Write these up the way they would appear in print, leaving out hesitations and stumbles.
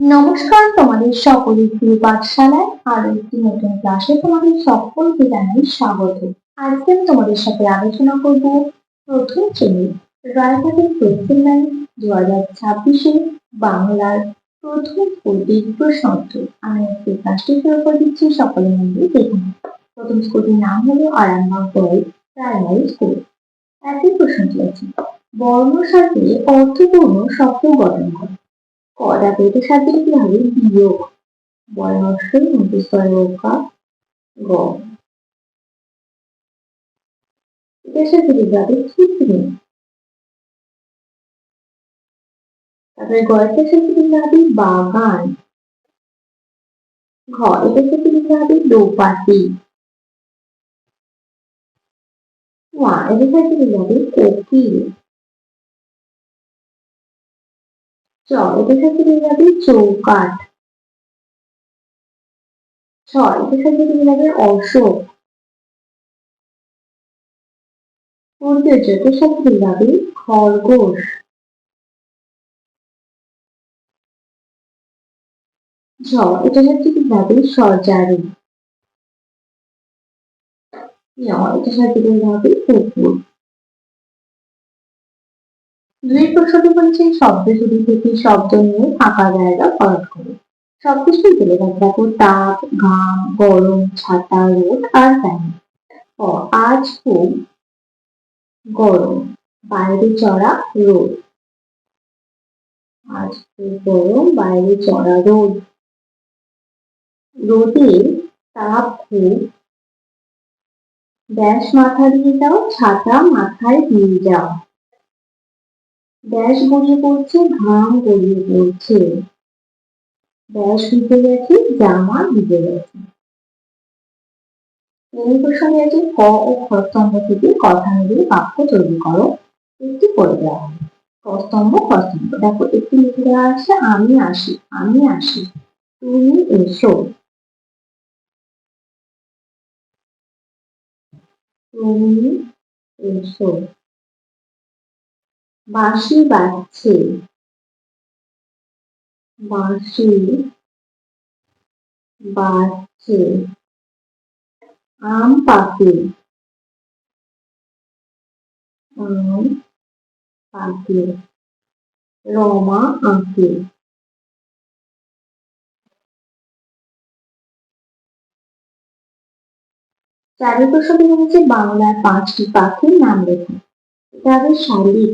নমস্কার, তোমাদের সকলের প্রিয় পাঠশালায় আরো একটি নতুন ক্লাসে তোমাদের সকলকে জানাই স্বাগত। আজকে আমি তোমাদের সাথে আলোচনা করব প্রথম শ্রেণীর রায়বারের কোশ্চেন ব্যাংক 2026 বাংলার প্রথম স্কুলটির প্রশ্ন উত্তর। আমি আজকে ক্লাসটি শুরু করে দিচ্ছি, সকলে মিলে দেখুন। প্রথম স্কুলটির নাম হলো আরামবাগ বয়েজ প্রাইমারি স্কুল। একই প্রশ্নটি আছে, বর্ণর সাথে অর্থপূর্ণ শব্দ গঠন করে। কদাপেটের সাথে কি হবে? বিয়োগ। বয়সই মধ্যস্তরকা গ। এটার সাথে কি যাবে? ক্ষেত্রে। তারপরে গয়ের সাথে কি যাবে? বাগান। ঘ এটার সাথে কি যাবে? দোপাটি। ওয়া এটার সাথে কি যাবে? কোকিল। চ এটার সাথে কি যাবে? চৌকাঠ। ছ এটার সাথে কি যাবে? অশোক। এটার সাথে কি যাবে? খরগোশ। ঝ এটার সাথে কি যাবে? সজারু। এটার সাথে কি যাবে? কুকুর। দুই প্রশ্নটি বলছে শব্দ জুড়ি থেকে শব্দ নিয়ে ফাঁকা জায়গা ভরাট করো। সবকিছুই বলে গেছে, দেখো তাপ, ঘাম, গরম, ছাতা, রোদ আর ফ্যান। আজ খুব গরম, বাইরে চড়া রোদ। আজ খুব গরম, বাইরে চড়া রোদ। রোদের তাপ খুব, ব্যাস মাথা দিয়ে যাও, ছাতা মাথায় দিয়ে যাও। ব্যাস গড়িয়ে পড়ছে, ঘাম গড়িয়ে পড়ছে। ব্যাস ভিজে গেছে, জামা ভিজে গেছে। এই প্রসঙ্গে আছে ক ও খ স্তম্ভ থেকে কথা মিলিয়ে বাক্য তৈরি করো। একটি করে দেওয়া হবে। ক স্তম্ভ খ স্তম্ভ, দেখো একটি লিখে দেওয়া আছে, আমি আসি, আমি আসি, তুমি এসো, তুমি এসো। বাঁশি বাজছে, বাঁশি বাজছে। আম পাকে, আম পাকে। রমা আঁকে। চারি প্রসঙ্গে হচ্ছে বাংলার 5টি পাখির নাম লেখো। এটা হবে শালিক,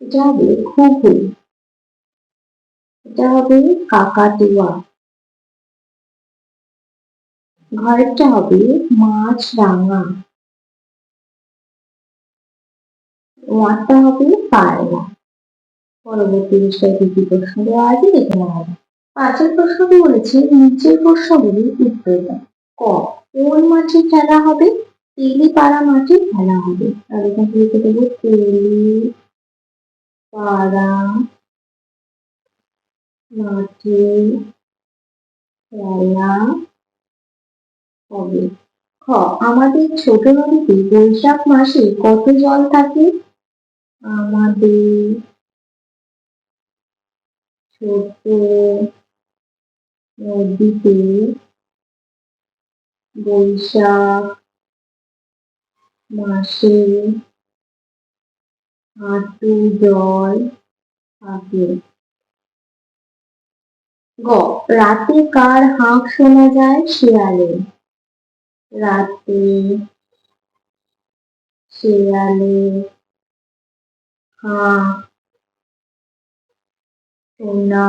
এটা হবে ঘুঘু, এটা হবে কাকাতুয়া, ঘরেরটা হবে মাছ রাঙা, ওয়ারটা হবে পায়রা। পরবর্তী বিষয়ে কি কি প্রশ্ন দেওয়া আছে দেখে নেওয়া হবে। 5 প্রশ্নটি বলেছে নিচের প্রশ্নগুলির উত্তর দাও। ক কোন মাঠে খেলা হবে? তেলিপাড়া মাঠে খেলা হবে। তাহলে এখানে লিখে দেবো তেলিপাড়া মাঠে খেলা হবে। খ আমাদের ছোট নদীতে বৈশাখ মাসে কত জল থাকে? আমাদের ছোট নদীতে বৈশাখ মাসে হাঁটু জল থাকে। গ রাতে কার হাঁক শোনা যায়? শেয়ালের। রাতে শেয়ালের হাঁক শোনা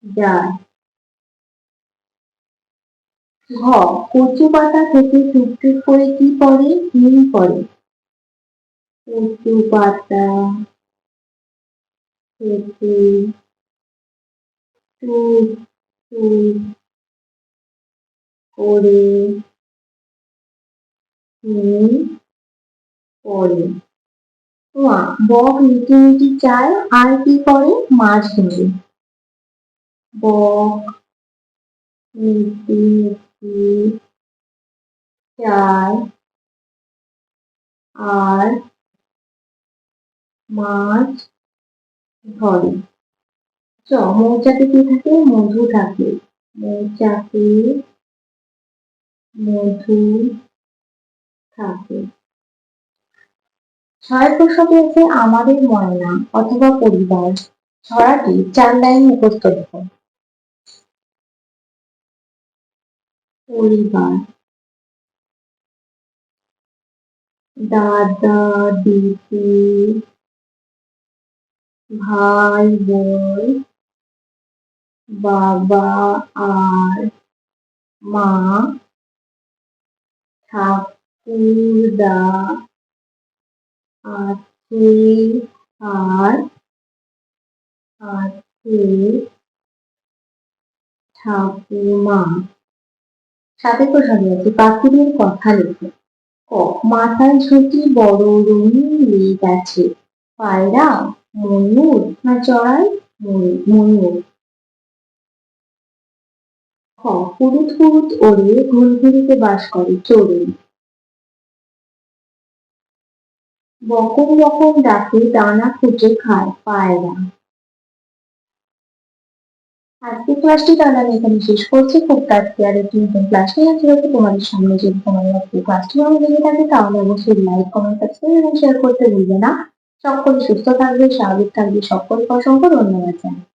যায়। ঘ কচু পাতা থেকে টুকটুক করে কি পড়ে? হিম পড়ে। কচু পাতা থেকে টুক টুক করে হিম পড়ে। বক মিটি মিটি চায় আর কি করে? মাছ ধরে। বক মিটি মিটি চায় আর মাছ ধরে। মৌচাকে কি থাকে? মধু থাকে। মৌচাকে মধু থাকে। ছয়ের প্রশ্নটি আছে আমাদের ময়না অথবা পরিবার। ছড়াটি 4 লাইন মুখস্থ লেখো। পরিবার, দাদা দিদি ভাই বোন বাবা আর মা ঠাকুরদা আছে আর আছে ঠাকুমা। সাথে প্রশ্ন আছে পাখিদের কথা লেখো। ক মাথায় ঝুঁটি বড় রঙিন লেজ আছে। পায়রা, ময়ূর না চড়াই? ময়ূর। খ হুরুত হুরুত ওড়ে ঘুরঘুরিতে বাস করে। চড়ুই। বকম বকম ডাকে দানা খুঁটে খায়। পায়রা। আজকের ক্লাসটি তাহলে আমি এখানে শেষ করছি। খুব তাড়াতাড়ি আর একটি নতুন ক্লাস নিয়ে আসতে হবে তোমাদের সামনে। যদি তোমাদের আজকে ক্লাসটি ভালো লেগে থাকে তাহলে অবশ্যই লাইক কমেন্ট সাবস্ক্রাইব এবং শেয়ার করতে ভুলবে না। সকলে সুস্থ থাকবে, স্বাভাবিক থাকবে। সকলকে অসংখ্য ধন্যবাদ জানাই।